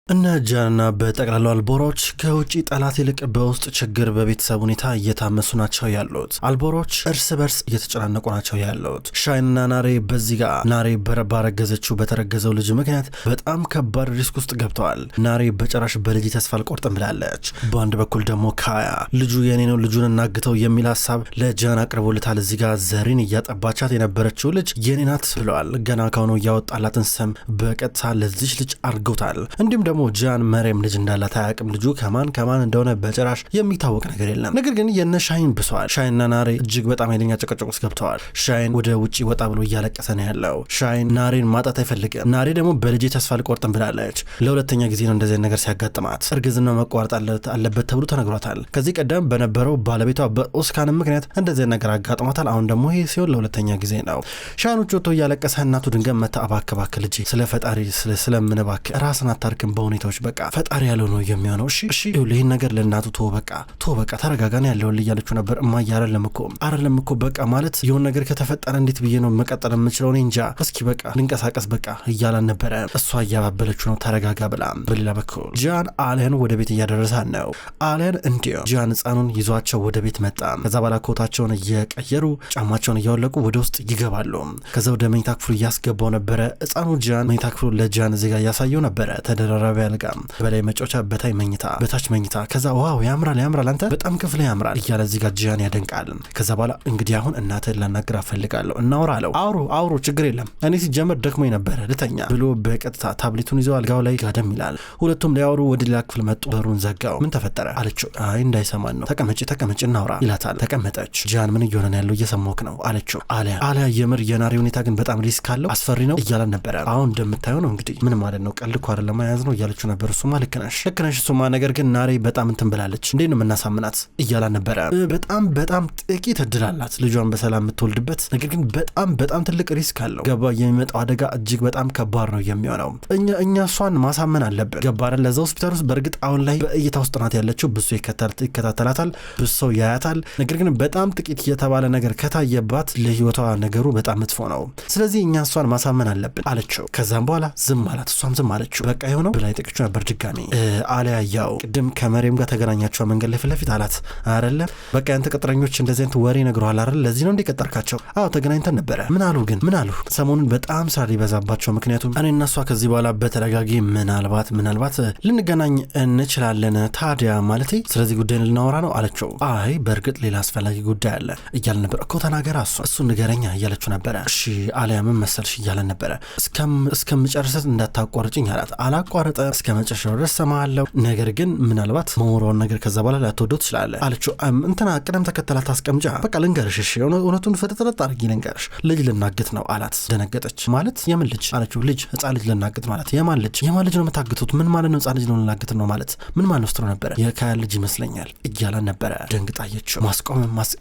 እነ ጃንና በጠቅላላው አልቦሮች ከውጪ ጠላት ይልቅ በውስጥ ችግር በቤተሰብ ሁኔታ እየታመሱ ናቸው ያሉት። አልቦሮች እርስ በርስ እየተጨናነቁ ናቸው ያሉት። ሻይንና ናሬ በዚህ ጋር ናሬ ባረገዘችው በተረገዘው ልጅ ምክንያት በጣም ከባድ ሪስክ ውስጥ ገብተዋል። ናሬ በጭራሽ በልጅ ተስፋ አልቆርጥም ብላለች። በአንድ በኩል ደግሞ ካያ ልጁ የኔ ነው ልጁን እናግተው የሚል ሀሳብ ለጃን አቅርቦልታል። እዚህ ጋር ዘሪን እያጠባቻት የነበረችው ልጅ የኔ ናት ብለዋል። ገና ካሁኑ እያወጣላትን ስም በቀጥታ ለዚች ልጅ አድርገውታል። እንዲሁም ደግሞ ጃን መሬም ልጅ እንዳላት አያውቅም። ልጁ ከማን እንደሆነ በጭራሽ የሚታወቅ ነገር የለም። ነገር ግን የነ ሻይን ብሷል። ሻይንና ናሬ እጅግ በጣም ኃይለኛ ጭቅጭቅ ውስጥ ገብተዋል። ሻይን ወደ ውጪ ወጣ ብሎ እያለቀሰ ነው ያለው። ሻይን ናሬን ማጣት አይፈልግም። ናሬ ደግሞ በልጄ ተስፋ አልቆርጥም ብላለች። ለሁለተኛ ጊዜ ነው እንደዚህ ነገር ሲያጋጥማት። እርግዝና መቋረጥ አለበት ተብሎ ተነግሯታል። ከዚህ ቀደም በነበረው ባለቤቷ በኦስካን ምክንያት እንደዚህ ነገር አጋጥሟታል። አሁን ደግሞ ይሄ ሲሆን ለሁለተኛ ጊዜ ነው። ሻይን ውጭ ወጥቶ እያለቀሰ እናቱ ድንገት መታ እባክህ ልጄ ስለ ፈጣሪ ስለምን እባክህ ራስን አታርክም ሁኔታዎች በቃ ፈጣሪ ያለው ነው የሚሆነው። እሺ ይሄን ነገር ለእናቱ ቶ በቃ ተረጋጋና ያለው እያለችው ነበር። እማዬ አይደለም እኮ በቃ ማለት የሆነ ነገር ከተፈጠረ እንዴት ብዬ ነው መቀጠል የምችለው? እኔ እንጃ እስኪ በቃ ልንቀሳቀስ በቃ እያላን ነበረ። እሷ እያባበለችው ነው ተረጋጋ ብላ። በሌላ በኩል ጃን አሊያን ወደ ቤት እያደረሳት ነው። አሊያን እንዲሁ ጃን ህፃኑን ይዟቸው ወደ ቤት መጣ። ከዛ በኋላ ኮታቸውን እየቀየሩ ጫማቸውን እያወለቁ ወደ ውስጥ ይገባሉ። ከዛ ወደ መኝታ ክፍሉ እያስገባው ነበረ። ህፃኑ ጃን መኝታ ክፍሉ ለጃን እዚህ ጋር እያሳየው ነበረ። ተደራራቢ አልጋ በላይ መጫወቻ በታች መኝታ። ከዛ ዋው ያምራል አንተ በጣም ክፍል ያምራል እያለ እዚህ ጋር ጃን ያደንቃል። ከዛ በኋላ እንግዲህ አሁን እናትህን ላናግር እፈልጋለሁ እናውራ አለው። አውሩ ችግር የለም እኔ ሲጀመር ደክሞኝ ነበረ ልተኛ ብሎ በቀጥታ ታብሌቱን ይዞ አልጋው ላይ ጋደም ይላል። ሁለቱም ሊያወሩ ወደ ሌላ ክፍል መጡ። በሩን ዘጋው። ምን ተፈጠረ አለችው። አይ እንዳይሰማን ነው ተቀመጭ እናውራ ይላታል። ተቀመጠች። ጃን ምን እየሆነ ያለው እየሰማሁህ ነው አለችው። አሊያ የምር የናሬ ሁኔታ ግን በጣም ሪስክ አለው አስፈሪ ነው እያለን ነበረ። አሁን እንደምታየው ነው እንግዲህ ምን ማለት ነው ቀልድ እኮ አይደለም መያዝ ነው እያለችው ነበር። እሱማ ልክ ነሽ እሱማ ነገር ግን ናሬ በጣም እንትን ብላለች እንዴት ነው የምናሳምናት እያላን ነበረ። በጣም ጥቂት እድል አላት ልጇን በሰላም የምትወልድበት። ነገር ግን በጣም ትልቅ ሪስክ አለው። ገባ የሚመጣው አደጋ እጅግ በጣም ከባድ ነው የሚሆነው። እኛ እሷን ማሳመን አለብን። ገባረን ለዛ ሆስፒታል ውስጥ በእርግጥ አሁን ላይ በእይታ ውስጥ ናት ያለችው። ብዙ ይከታተላታል፣ ብዙ ሰው ያያታል። ነገር ግን በጣም ጥቂት የተባለ ነገር ከታየባት ለህይወቷ ነገሩ በጣም መጥፎ ነው። ስለዚህ እኛ እሷን ማሳመን አለብን አለችው። ከዛም በኋላ ዝም አላት። እሷም ዝም አለችው። በቃ የሆነው ብላ ይጠቅችው ነበር ድጋሚ። አሊያ ያው ቅድም ከመሬም ጋር ተገናኛቸው መንገድ ላይ ፊት አላት አይደለ በቃ ያንተ ቅጥረኞች እንደዚህ አይነት ወሬ ነግረዋል አይደል ለዚህ ነው እንዲቀጠርካቸው? አዎ ተገናኝተን ነበረ። ምን አሉ ሰሞኑን በጣም ስራ ሊበዛባቸው። ምክንያቱም እኔ እና እሷ ከዚህ በኋላ በተደጋጋሚ ምናልባት ልንገናኝ እንችላለን ታዲያ ማለት ስለዚህ ጉዳይ ልናወራ ነው አለችው። አይ በእርግጥ ሌላ አስፈላጊ ጉዳይ አለ እያለ ነበር። እኮ ተናገራ እሱ ንገረኛ እያለችው ነበረ። እሺ አሊያ ምን መሰልሽ እያለ ነበረ። እስከምጨርሰት እንዳታቋርጭኝ አላት። አላቋረጠ እስከ መጨረሻው ድረስ ሰማለሁ። ነገር ግን ምናልባት መወራውን ነገር ከዛ በኋላ ላትወደው ትችላለህ አለችው። እንትና ቅደም ተከተላት አስቀምጫ በቃ ልንገርሽ። እሺ እውነቱን ፍጥጥረት አድርጊ ልንገርሽ። ልጅ ልናግት ነው አላት። ደነገጠች። ማለት የምን ልጅ አለችው። ልጅ ህፃን ልጅ ልናግት ማለት የማን ልጅ ነው የምታግቱት? ምን ማለት ነው? ህፃን ልጅ ነው ልናግት ነው ማለት ምን ማለት ነው? ስትሮ ነበረ። የካያ ልጅ ይመስለኛል እያላን ነበረ። ደንግጣየችው።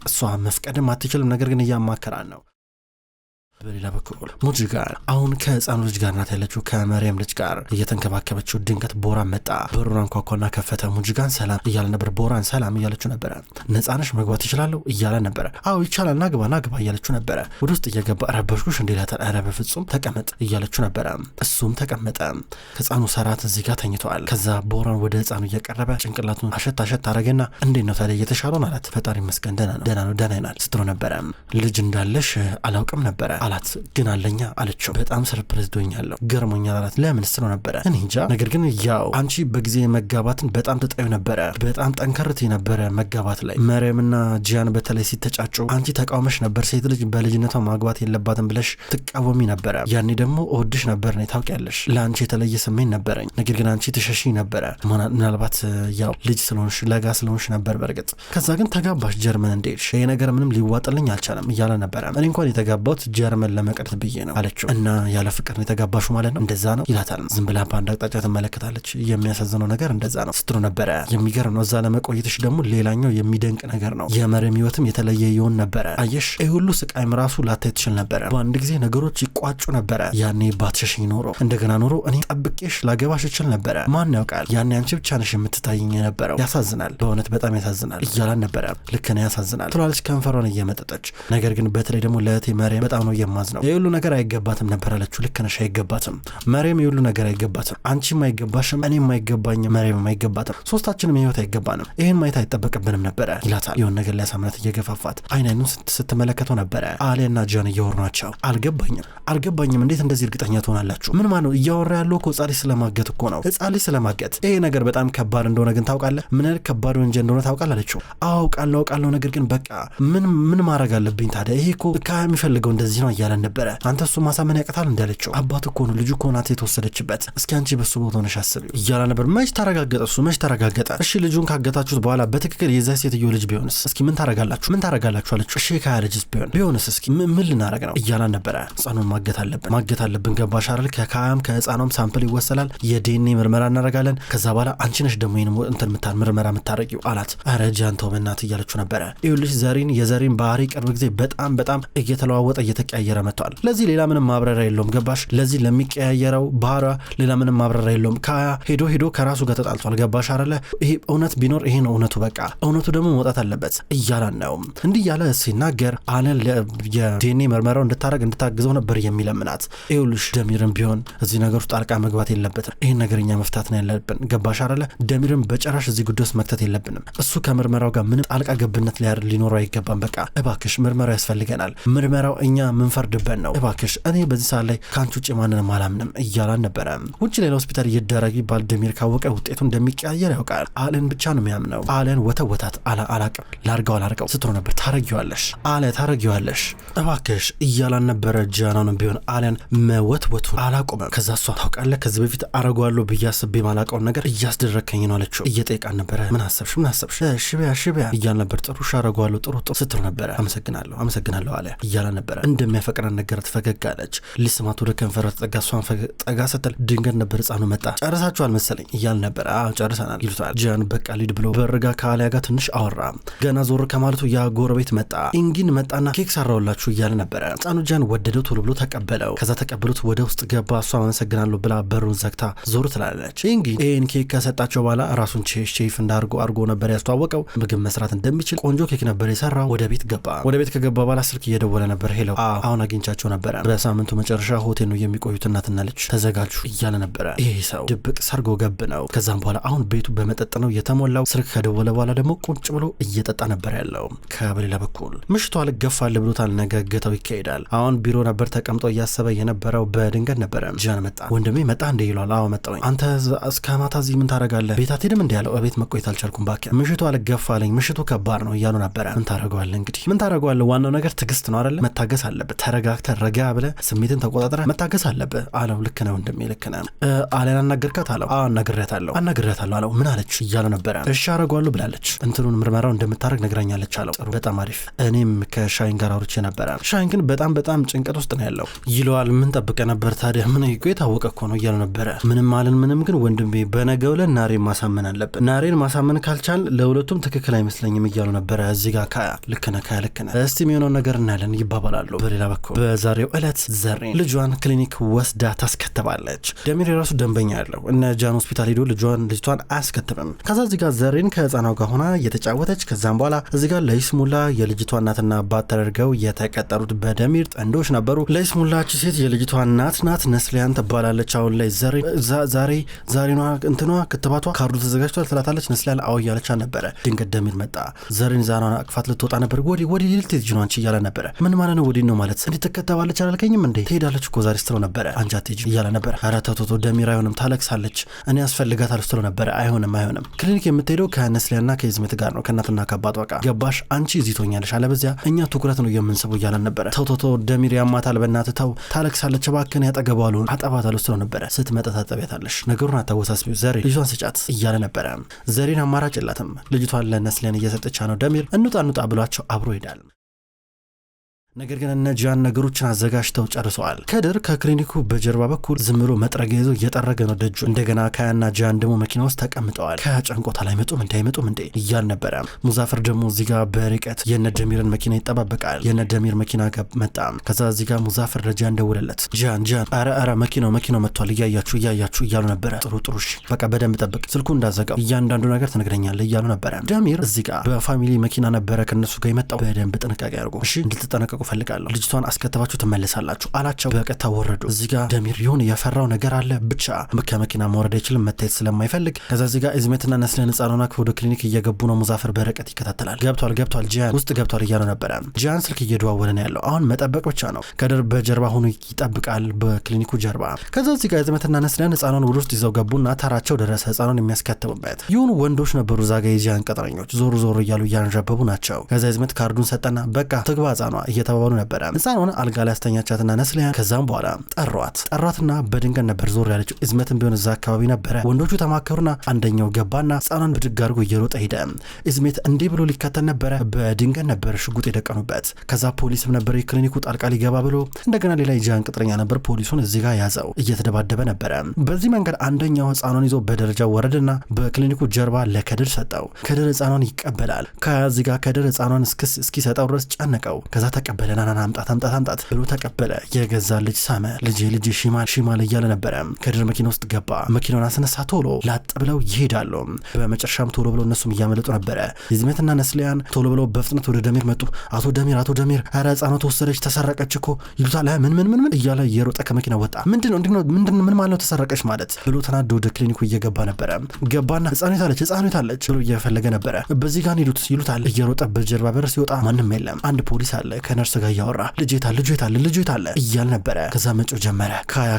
እሷ መፍቀድም አትችልም። ነገር ግን እያማከራን ነው። በሌላ በኩል ሙጂጋን አሁን ከህፃኑ ልጅ ጋር ናት ያለችው ከመሪየም ልጅ ጋር እየተንከባከበችው። ድንገት ቦራን መጣ። በሩን አንኳኳና ከፈተ። ሙጂጋን ሰላም እያለ ነበር። ቦራን ሰላም እያለችው ነበረ። ነፃነሽ መግባት ይችላለሁ እያለ ነበረ። አዎ ይቻላል ናግባ እያለችው ነበረ። ወደ ውስጥ እየገባ ረበሽኩሽ እንዲላታል። ኧረ በፍጹም ተቀመጥ እያለችው ነበረ። እሱም ተቀመጠ። ህፃኑ ሰራት እዚህ ጋር ተኝተዋል። ከዛ ቦራን ወደ ህፃኑ እየቀረበ ጭንቅላቱን አሸት አረገና እንዴት ነው ታዲያ እየተሻለው አላት። ፈጣሪ ይመስገን ደህና ይናል ስትሮ ነበረ። ልጅ እንዳለሽ አላውቅም ነበረ አላት። ግን አለኛ አለችው። በጣም ሰርፕራይዝ ዶኛለሁ ገርሞኛል አላት። ለምን ስትለው ነበረ። እኔ እንጃ ነገር ግን ያው አንቺ በጊዜ መጋባትን በጣም ተጠዩ ነበረ። በጣም ጠንከርት ነበረ መጋባት ላይ። መሪየምና ጂያን በተለይ ሲተጫጩ አንቺ ተቃውመሽ ነበር። ሴት ልጅ በልጅነቷ ማግባት የለባትም ብለሽ ትቃወሚ ነበረ። ያኔ ደግሞ እወድሽ ነበር ነው ታውቂያለሽ። ለአንቺ የተለየ ስሜት ነበረኝ። ነገር ግን አንቺ ትሸሺ ነበረ። ምናልባት ያው ልጅ ስለሆንሽ ለጋ ስለሆንሽ ነበር በርግጥ። ከዛ ግን ተጋባሽ ጀርመን እንደሄድሽ ይሄ ነገር ምንም ሊዋጥልኝ አልቻለም እያለ ነበረ። እኔ እንኳን የተጋባሁት ጀርመን ለመቅረት ብዬ ነው አለችው። እና ያለ ፍቅር ነው የተጋባሹ ማለት ነው? እንደዛ ነው ይላታል። ዝም ብላ በአንድ አቅጣጫ ትመለከታለች። የሚያሳዝነው ነገር እንደዛ ነው ስትሮ ነበረ። የሚገርም ነው። እዛ ለመቆየትሽ ደግሞ ሌላኛው የሚደንቅ ነገር ነው። የመሪየም ህይወትም የተለየ ይሆን ነበረ። አየሽ ይህ ሁሉ ስቃይም ራሱ ላታይ ትችል ነበረ። በአንድ ጊዜ ነገሮች ይቋጩ ነበረ። ያኔ ባትሸሽኝ ኖሮ እንደገና ኖሮ እኔ ጠብቄሽ ላገባሽ እችል ነበረ። ማን ያውቃል? ያኔ አንቺ ብቻ ነሽ የምትታይኝ የነበረው። ያሳዝናል፣ በእውነት በጣም ያሳዝናል እያላን ነበረ። ልክ ነው ያሳዝናል ትላለች ከንፈሯን እየመጠጠች። ነገር ግን በተለይ ደግሞ ለእህቴ መሪየም በጣም ነው የማዝነው። የሁሉ ነገር አይገባትም ነበር አለችው። ልክ ነሽ፣ አይገባትም። መሬም የሁሉ ነገር አይገባትም። አንቺም አይገባሽም፣ እኔም አይገባኝም፣ መሬም አይገባትም። ሶስታችንም ህይወት አይገባንም። ይሄን ማየት አይጠበቅብንም ነበረ ይላታል። የሆነ ነገር ሊያሳምናት እየገፋፋት አይኑን ስትመለከተው ነበረ። አሊያና ጃን እያወሩ ናቸው። አልገባኝም እንዴት እንደዚህ እርግጠኛ ትሆናላችሁ? ምን ማለት ነው? እያወራ ያለው እኮ ህጻን ልጅ ስለማገት እኮ ነው። ህጻን ልጅ ስለማገት። ይሄ ነገር በጣም ከባድ እንደሆነ ግን ታውቃለህ? ምን አይነት ከባድ ወንጀል እንደሆነ ታውቃለህ አለችው። አውቃለሁ፣ ነገር ግን በቃ ምን ማድረግ አለብኝ ታዲያ? ይሄ እኮ የሚፈልገው እንደዚህ ነው እያለን ነበረ። አንተ እሱ ማሳመን ያቅታል እንዳለችው። አባት እኮ ነው፣ ልጁ እኮ ናት የተወሰደችበት። እስኪ አንቺ በሱ ቦታ ሆነሽ አስቢው እያለ ነበር። መች ተረጋገጠ? እሱ መች ተረጋገጠ? እሺ ልጁን ካገታችሁት በኋላ በትክክል የዛ ሴትዮ ልጅ ቢሆንስ? እስኪ ምን ታረጋላችሁ አለችው። እሺ ካያ ልጅስ ቢሆንስ? እስኪ ምን ልናረግ ነው እያላን ነበረ። ህጻኑን ማገት አለብን ገባሽ አይደል? ከካያም ከህጻኗም ሳምፕል ይወሰላል። የዲኤንኤ ምርመራ እናደርጋለን። ከዛ በኋላ አንቺ ነሽ ደግሞ ይሄን እንትን ምርመራ የምታረጊው አላት። ኧረ ጃን ተው በእናትህ እያለችው ነበረ። ይኸውልሽ የዘሪን ባህሪ ቅርብ ጊዜ በጣም እየተለዋወጠ እየተቀያየረ መጥቷል። ለዚህ ሌላ ምንም ማብራሪያ የለውም ገባሽ? ለዚህ ለሚቀያየረው ባህሪ ሌላ ምንም ማብራሪያ የለውም። ካያ ሄዶ ከራሱ ጋር ተጣልቷል ገባሽ አይደል? ይሄ እውነት ቢኖር ይሄ ነው እውነቱ። በቃ እውነቱ ደግሞ መውጣት አለበት እያላን ነው። እንዲህ እያለ ሲናገር አለን የዲኤንኤ ምርመራው እንድታግዘው ነበር የሚለምናት። ይኸውልሽ ደሚርም ቢሆን እዚህ ነገር ውስጥ ጣልቃ መግባት የለበትም። ይሄን ነገር እኛ መፍታት ነው ያለብን ገባሽ አይደል? ደሚርም በጭራሽ እዚህ ጉዳይ ውስጥ መክተት የለብንም። እሱ ከምርመራው ጋር ምንም ጣልቃ ገብነት ሊኖረው አይገባም። በቃ እባክሽ ምርመራው ያስፈልገናል። ምርመራው እኛ ምንፈርድበት ነው። እባክሽ እኔ በዚህ ሰዓት ላይ ከአንቺ ውጭ ማንንም አላምንም እያላን ነበረ። ውጭ ሌላ ሆስፒታል እየደረግ ይባል ደሚር ካወቀ ውጤቱ እንደሚቀያየር ያውቃል። አለን ብቻ ነው የሚያምነው። አለን ወተወታት አላቅም ላርገው ስትሮ ነበር። ታረጊዋለሽ እባክሽ እያላን ነበረ። ጃናንም ቢሆን አለን መወትወቱ አላቆመም። ከዛ እሷ ታውቃለህ ከዚህ በፊት አረጓለሁ ብዬ አስቤ ማላቀውን ነገር እያስደረከኝ ነው አለችው። እየጠየቃን ነበረ። ምን አሰብሽ ሽቢያ እያል ነበር። ጥሩ አረጓለሁ ጥሩ ስትሮ ነበረ። አመሰግናለሁ አለ እያላን ነበረ። እንደሚያፈቅረን ነገር ፈገግ አለች። ሊስማት ወደ ከንፈሯ ተጠጋ። እሷን ጠጋ ስትል ድንገት ነበር ህጻኑ መጣ። ጨረሳችኋል መሰለኝ እያል ነበረ። ጨርሰናል ይሉታል። ጃን በቃ ሊድ ብሎ በርጋ ከአሊያ ጋር ትንሽ አወራ። ገና ዞር ከማለቱ ያ ጎረቤት መጣ። ኢንጊን መጣና ኬክ ሰራውላችሁ እያለ ነበረ። ህጻኑ ጃን ወደደው ቶሎ ብሎ ተቀበለው። ከዛ ተቀብሎት ወደ ውስጥ ገባ። እሷ አመሰግናለሁ ብላ በሩን ዘግታ ዞር ትላለች። ኢንጊ ይሄን ኬክ ከሰጣቸው በኋላ ራሱን ቼፍ እንዳርጎ ነበር ያስተዋወቀው። ምግብ መስራት እንደሚችል ቆንጆ ኬክ ነበር የሰራው። ወደ ቤት ከገባ በኋላ ስልክ እየደወለ ነበር። ሄሎ አሁን አግኝቻቸው ነበረ። በሳምንቱ መጨረሻ ሆቴል ነው የሚቆዩት እናትና ልጅ ተዘጋጁ እያለ ነበረ። ይሄ ሰው ድብቅ ሰርጎ ገብ ነው። ከዛም በኋላ አሁን ቤቱ በመጠጥ ነው የተሞላው። ስልክ ከደወለ በኋላ ደግሞ ቁጭ ብሎ እየጠጣ ነበር ያለው። ከበሌላ በኩል ምሽቷ ልገፋል ብሎታል። ነገ ገታው ይካሄዳል። አሁን ቢሮ ነበር ተቀምጦ እያሰበ የነበረው። በድንገት ነበረ ጃን መጣ። ወንድሜ መጣ እንደ ይሏል። አዎ መጣሁኝ። አንተ እስከ ማታ እዚህ ምን ታረጋለህ? ቤት አትሄድም እንደ ያለው። እቤት መቆየት አልቻልኩም ባክህ። ምሽቱ አልገፋለኝ። ምሽቱ ከባድ ነው እያሉ ነበረ። ምን ታረጋለህ? ዋናው ነገር ትዕግስት ነው አይደለ? መታገስ አለብህ። ተረጋግተህ ረጋ ብለህ ስሜትን ተቆጣጥረህ መታገስ አለብህ አለው። ልክ ነው ወንድሜ ልክ ነህ። አሊያን አናገርካት አለው። አናግሬያታለሁ አለው። ምን አለች እያለ ነበረ። እሺ አረጋለሁ ብላለች። እንትኑን ምርመራው እንደምታረግ ነግራኛለች አለው። ጥሩ በጣም አሪፍ። እኔም ከሻይን ጋር አውርቼ ነበረ። ሻይን ግን በጣም ጭንቀት ውስጥ ነው ያለው ይለዋል። ምን ጠብቀህ ነበር ታዲያ? ምን የታወቀ እኮ ነው እያለ ነበረ። ምንም ግን ወንድሜ በነገው ዕለት ናሬን ማሳመን አለብን። ናሬን ማሳመን ካልቻል ለሁለቱም ትክክል አይመስለኝም እያሉ ነበረ። እዚህ ጋር ካያ ልክ ነህ እስቲ የሚሆነውን ነገር እናያለን ይባባላሉ። በሌላ በኩል በዛሬው ዕለት ዘሬን ልጇን ክሊኒክ ወስዳ ታስከትባለች። ደሚር የራሱ ደንበኛ ያለው እነ ጃን ሆስፒታል ሄዶ ልጅቷን አያስከትብም። ከዛ እዚህ ጋር ዘሬን ከህፃኗ ጋር ሆና እየተጫወተች ከዛም በኋላ እዚህ ጋር ለይስሙላ የልጅቷ እናትና አባት ተደርገው የተቀጠሩት በደሚር ጥንዶች ነበሩ። ለይስሙላች ሴት የልጅቷ እናት ናት። ነስሊያን ትባላለች። አሁን ላይ ዛሬኗ እንትኗ ክትባቷ ካርዱ ተዘጋጅቷል ትላታለች። ነስሊያን አዎ እያለች ነበረ። ድንገት ደሚር መጣ። ዘሬን ዛናን አቅፋት ልትወጣ ነበር። ወዲ ልትሄጂ ነው አንቺ እያለ ነበረ። ምን ማለት ነው ወዲ ነው ማለት? እንዴት ትከተባለች አላልከኝም እንዴ? ትሄዳለች እኮ ዛሬ ስትለው ነበረ። አንቺ አትሄጂ እያለ ነበረ። ኧረ ተው ደሚር አይሆንም፣ ታለቅሳለች፣ እኔ ያስፈልጋታል ስትለው ነበረ። አይሆንም ክሊኒክ የምትሄደው ከነስሊያና ከይዝመት ጋር ነው ከእናትና ከአባቷ ጋር ገባሽ? አንቺ እዚህ ትሆኛለሽ፣ አለበዚያ እኛ ትኩረት ነው የምንስበው እያለ ነበረ። ተው ደሚር ያማታል፣ በእናትህ ተው፣ ታለቅሳለች፣ እባክህን ያጠገባሉ አጠባታለሁ ስትለው ነበረ። ስትመጣ ታጠቢያታለሽ፣ ነገሩን አታወሳስቢው፣ ዘሬ ልጇን ስጫት እያለ ነበረ። ዘሬን አማራጭ የላትም፣ ልጅቷን ለነስሊያን እየሰጠቻ ነው። ደሚር እንውጣ ብሏቸው አብሮ ሄዳል። ነገር ግን እነ ጃን ነገሮችን አዘጋጅተው ጨርሰዋል። ከድር ከክሊኒኩ በጀርባ በኩል ዝም ብሎ መጥረጊያ ይዞ እየጠረገ ነው ደጁ። እንደገና ካያና ጃን ደግሞ መኪና ውስጥ ተቀምጠዋል። ካያ ጨንቆታል። አይመጡም እንዴ እያል ነበረ። ሙዛፈር ደግሞ እዚህ ጋር በርቀት የነ ደሚርን መኪና ይጠባበቃል። የነ ደሚር መኪና መጣ። ከዛ እዚህ ጋር ሙዛፈር ለጃን ደውለለት። ጃን አረ መኪናው መጥቷል፣ እያያችሁ እያሉ ነበረ። ጥሩ እሺ በቃ በደንብ ጠብቅ፣ ስልኩ እንዳዘጋው እያንዳንዱ ነገር ትነግረኛለህ እያሉ ነበረ። ደሚር እዚህ ጋር በፋሚሊ መኪና ነበረ ከነሱ ጋር የመጣው። በደንብ ጥንቃቄ አድርጉ እሺ፣ እንድትጠነቀቁ እንድትጠነቀቁ ፈልጋለሁ። ልጅቷን አስከተባችሁ ትመለሳላችሁ አላቸው። በቀጥታ ወረዱ። እዚህ ጋር ደሚር ይሁን የፈራው ነገር አለ ብቻ ከመኪና መውረድ አይችልም መታየት ስለማይፈልግ። ከዛ እዚህ ጋር ኢዝሜትና ነስሊሀን ህጻኑና ወደ ክሊኒክ እየገቡ ነው። ሙዛፈር በርቀት ይከታተላል። ገብቷል ጂያን ውስጥ ገብቷል እያለ ነበረ። ጂያን ስልክ እየደዋወለ ነው ያለው። አሁን መጠበቅ ብቻ ነው። ከድር በጀርባ ሆኖ ይጠብቃል በክሊኒኩ ጀርባ። ከዛ እዚህ ጋር ኢዝሜትና ነስሊሀን ህጻኑን ወደ ውስጥ ይዘው ገቡና ተራቸው ደረሰ። ህጻኑን የሚያስከትቡበት ይሁን ወንዶች ነበሩ። ዛጋ የጂያን ቅጥረኞች ዞር እያሉ እያንዣበቡ ናቸው። ከዛ ኢዝሜት ካርዱን ሰጠና በቃ ትግባ ህጻኗ እየተባባሉ ነበረ። ህጻኗን አልጋ ላይ አስተኛቻትና ነስሊሀን ከዛም በኋላ ጠሯትና በድንገት ነበር ዞር ያለችው። ኢዝሜትን ቢሆን እዛ አካባቢ ነበረ። ወንዶቹ ተማከሩና አንደኛው ገባና ህጻኗን ብድግ አድርጎ እየሮጠ ሄደ። ኢዝሜት እንዲህ ብሎ ሊከተል ነበረ። በድንገት ነበር ሽጉጥ የደቀኑበት። ከዛ ፖሊስም ነበር የክሊኒኩ ጣልቃ ሊገባ ብሎ እንደገና ሌላ የጂያን ቅጥረኛ ነበር ፖሊሱን እዚህ ጋር ያዘው። እየተደባደበ ነበረ። በዚህ መንገድ አንደኛው ህጻኗን ይዞ በደረጃው ወረደና በክሊኒኩ ጀርባ ለከድር ሰጠው። ከድር ህጻኗን ይቀበላል። ከዚህ ጋር ከድር ህጻኗን እስኪሰጠው ድረስ ጨነቀው። ከዛ ተቀበለ። ናና አምጣት ብሎ ተቀበለ። የገዛ ልጅ ሳመ። ልጅ ሺማል እያለ ነበረ። ከድር መኪና ውስጥ ገባ። መኪናውን አስነሳ። ቶሎ ላጥ ብለው ይሄዳሉ። በመጨረሻም ቶሎ ብለው እነሱም እያመለጡ ነበረ። ኢዝሜትና ነስሊሀን ቶሎ ብለው በፍጥነት ወደ ደሚር መጡ። አቶ ደሚር ኧረ ህጻኗ ተወሰደች ተሰረቀች እኮ ይሉታል። ምን እያለ እየሮጠ ከመኪና ወጣ። ምንድነው ምን ማለት ነው ተሰረቀች ማለት ብሎ ተናዶ ወደ ክሊኒኩ እየገባ ነበረ። ገባና ህጻኗ የታለች ብሎ እየፈለገ ነበረ። በዚህ ጋር ይሉታል። እየሮጠ በጀርባ በር ሲወጣ ማንም የለም። አንድ ፖሊስ አለ ከነርስ ጋር እያወራ ልጅ የታለ እያል ነበረ። ከዛ መጮህ ጀመረ።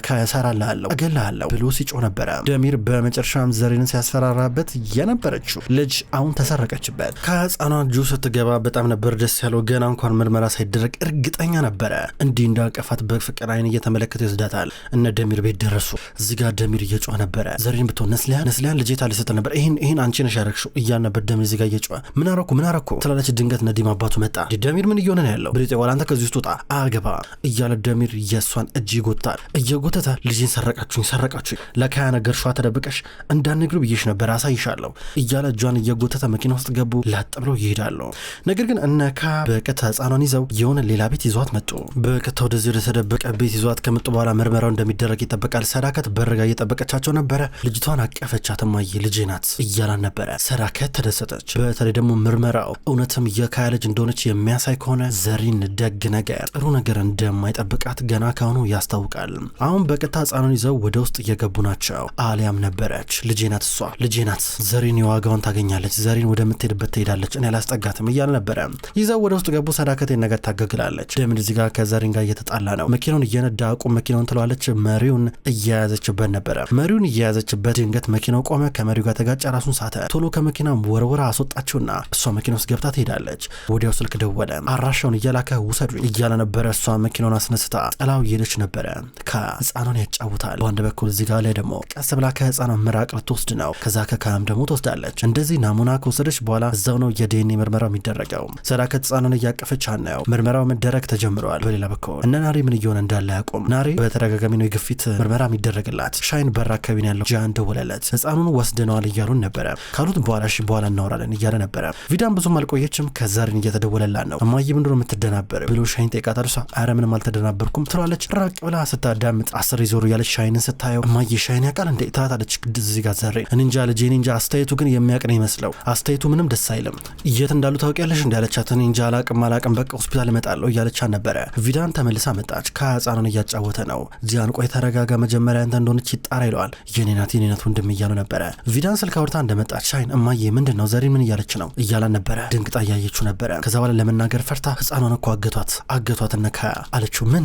ካያ ሰራልሃለሁ እገልሃለሁ ብሎ ሲጮህ ነበረ። ደሚር በመጨረሻም ዘሪንን ሲያስፈራራበት የነበረችው ልጅ አሁን ተሰረቀችበት። ከህፃኗ እጁ ስትገባ በጣም ነበር ደስ ያለው። ገና እንኳን ምርመራ ሳይደረግ እርግጠኛ ነበረ። እንዲህ እንዳቀፋት በፍቅር አይን እየተመለከተ ይወስዳታል። እነ ደሚር ቤት ደረሱ። እዚህ ጋር ደሚር እየጮህ ነበረ። ዘሪን ብትሆን ነስሊሀን ልጅ የታለች ስትል ነበር። ይህን አንቺ ነሽ ያደረግሽው እያል ነበር ደሚር እዚህ ጋር እየጮህ ምን አረኩ ትላለች። ድንገት ነዲም አባቱ መጣ። ደሚር ምን እየሆነ ነው ያለው? ብሪጤ ዋላ አንተ ከዚህ ውስጥ ወጣ አገባ እያለ ደሚር የሷን እጅ እየጎተተ ልጅን ሰረቃችሁኝ ለካያ ነገር ሸዋ ተደብቀሽ እንዳንግሩ ብዬሽ ነበር አሳይሻለሁ እያለ እጇን እየጎተተ መኪና ውስጥ ገቡ። ላጥ ብለው ይሄዳሉ። ነገር ግን እነካ በቀጥታ ህጻኗን ይዘው የሆነ ሌላ ቤት ይዟት መጡ። በቀጥታ ወደዚህ ወደ ተደበቀ ቤት ይዟት ከመጡ በኋላ ምርመራው እንደሚደረግ ይጠበቃል። ሰዳከት በርጋ እየጠበቀቻቸው ነበረ። ልጅቷን አቀፈቻት። እማዬ ልጄ ናት እያላን ነበረ። ሰዳከት ተደሰተች። በተለይ ደግሞ ምርመራው እውነትም የካያ ልጅ እንደሆነች የሚያሳይ ከሆነ ዘሪን ጥሩ ነገር እንደማይጠብቃት ገና ካሁኑ ያስታውቃል። አሁን በቀጥታ ህጻኑን ይዘው ወደ ውስጥ እየገቡ ናቸው። አሊያም ነበረች። ልጄ ናት ዘሪን የዋጋውን ታገኛለች። ዘሪን ወደምትሄድበት ትሄዳለች። እኔ አላስጠጋትም እያለ ነበረ። ይዘው ወደ ውስጥ ገቡ። ሰዳከት ነገር ታገግላለች። ደሚር እዚህ ጋር ከዘሪን ጋር እየተጣላ ነው። መኪናውን እየነዳ አቁም መኪናውን ትለዋለች። መሪውን እየያዘችበት ነበረ። መሪውን እየያዘችበት ድንገት መኪናው ቆመ። ከመሪው ጋር ተጋጨ። ራሱን ሳተ። ቶሎ ከመኪና ወርወራ አስወጣችውና እሷ መኪና ውስጥ ገብታ ትሄዳለች። ወዲያው ስልክ ደወለ። አራሻውን እየላከ ውሰዱኝ እያለ ነበረ። እሷ መኪናውን አስነስታ ጥላው እየሄደች ነበረ። ከህፃኗን ያጫውታል። በአንድ በኩል እዚህ ጋር ላይ ደግሞ ቀስ ብላ ከህፃኗ ምራቅ ልትወስድ ነው። ከዛ ከካም ደግሞ ትወስዳለች። እንደዚህ ናሙና ከወሰደች በኋላ እዛው ነው የዲኤንኤ ምርመራው የሚደረገው። ሰዳከት ህፃኗን እያቀፈች ነው። ምርመራው መደረግ ተጀምረዋል። በሌላ በኩል እነ ናሬ ምን እየሆነ እንዳለ ያቆም። ናሬ በተደጋጋሚ ነው የግፊት ምርመራ የሚደረግላት። ሻይን በር አካባቢ ነው ያለው። ጂያን ደወለለት። ህፃኑን ወስደነዋል እያሉን ነበረ። ካሉት በኋላ እናወራለን እያለ ነበረ። ቪዳን ብዙም አልቆየችም። ከዛሪን እየተደወለላት ነው። እማዬ ምንድነው የምትደናበር ብሎ ሻይን ጠይቃታል። እሷ ኧረ ምንም አልተደናበርኩም ትላለች። ራቅ ብላ ስታዳምጥ አስር ይዞሩ ያለች ሻይንን ስታየው እማዬ ሻይን ያውቃል እንዴ ትላታለች። እዚህ ጋር ዘሬ እንጃ ልጄ እንጃ አስተያየቱ ግን የሚያውቅ ነው ይመስለው። አስተያየቱ ምንም ደስ አይልም። የት እንዳሉ ታውቂያለሽ እንዳለቻት እንጃ አላቅም በቃ ሆስፒታል እመጣለሁ እያለቻት ነበረ። ቪዳን ተመልሳ መጣች። ከህፃኑን እያጫወተ ነው። ዚያን ቆይ ተረጋጋ መጀመሪያ እንተ እንደሆነች ይጣራ ይለዋል። የኔ ናት ወንድም እያሉ ነበረ። ቪዳን ስልክ አውርታ እንደመጣች ሻይን እማዬ ምንድነው ዘሪን ምን እያለች ነው እያላን ነበረ። ድንግጣ እያየችው ነበረ። ከዛ በኋላ ለመናገር ፈርታ ህፃኗን እኮ አገቷት እነ ካያ አለችው። ምን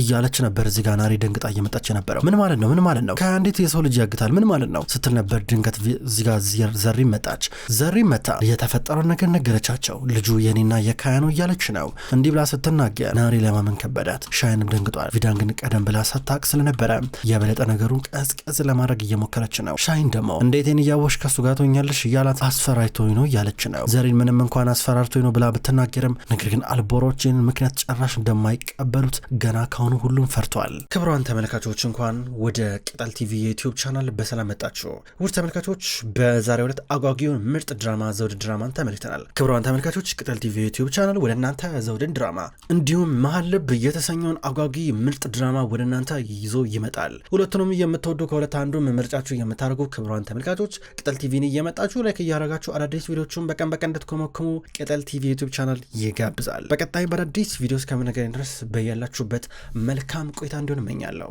እያለች ነበር። እዚህ ጋር ናሬ ድንግጣ እየመጣች ነበረ። ምን ማለት ነው ካያ እንዴት የሰው ልጅ ያግታል ምን ማለት ነው ስትል ነበር። ድንገት እዚህ ጋር ዘሪን መጣች። ዘሪን መጣ የተፈጠረውን ነገር ነገረቻቸው። ልጁ የኔና የካያ ነው እያለች ነው። እንዲህ ብላ ስትናገር ናሬ ለማመን ከበዳት። ሻይንም ደንግጧል። ቪዳን ግን ቀደም ብላ ሳታቅ ስለነበረ የበለጠ ነገሩን ቀዝቀዝ ለማድረግ እየሞከረች ነው። ሻይን ደግሞ እንዴቴን እያወሽ ከሱ ጋር ትሆኛለሽ እያላት አስፈራርቶኝ ነው እያለች ነው። ዘሪን ምንም እንኳን አስፈራርቶኝ ነው ብላ ብትናገርም ነገር ግን አልቦሮችን ምክንያት ጭራሽ እንደማይቀበሉት ገና ካሁኑ ሁሉም ፈርቷል። ክብሯን ተመልካቾች እንኳን ወደ ቅጠል ቲቪ የዩቲዩብ ቻናል በሰላም መጣችሁ። ውድ ተመልካቾች በዛሬው ዕለት አጓጊውን ምርጥ ድራማ ዘውድ ድራማን ተመልክተናል። ክብሯን ተመልካቾች ቅጠል ቲቪ የዩቲዩብ ቻናል ወደ እናንተ ዘውድን ድራማ እንዲሁም መሀል ልብ የተሰኘውን አጓጊ ምርጥ ድራማ ወደ እናንተ ይዞ ይመጣል። ሁለቱንም የምትወዱ ከሁለት አንዱ ምርጫችሁ የምታደርጉ ክብሯን ተመልካቾች ቅጠል ቲቪን እየመጣችሁ ላይክ እያደረጋችሁ አዳዲስ ቪዲዮዎችን በቀን እንድትኮመኩሙ ቅጠል ቲቪ ዩቲዩብ ቻናል ይጋብዛል። በቀጣይ በአዳዲስ ቪዲዮስ ከምንገናኝ ድረስ በያላችሁበት መልካም ቆይታ እንዲሆን እመኛለሁ።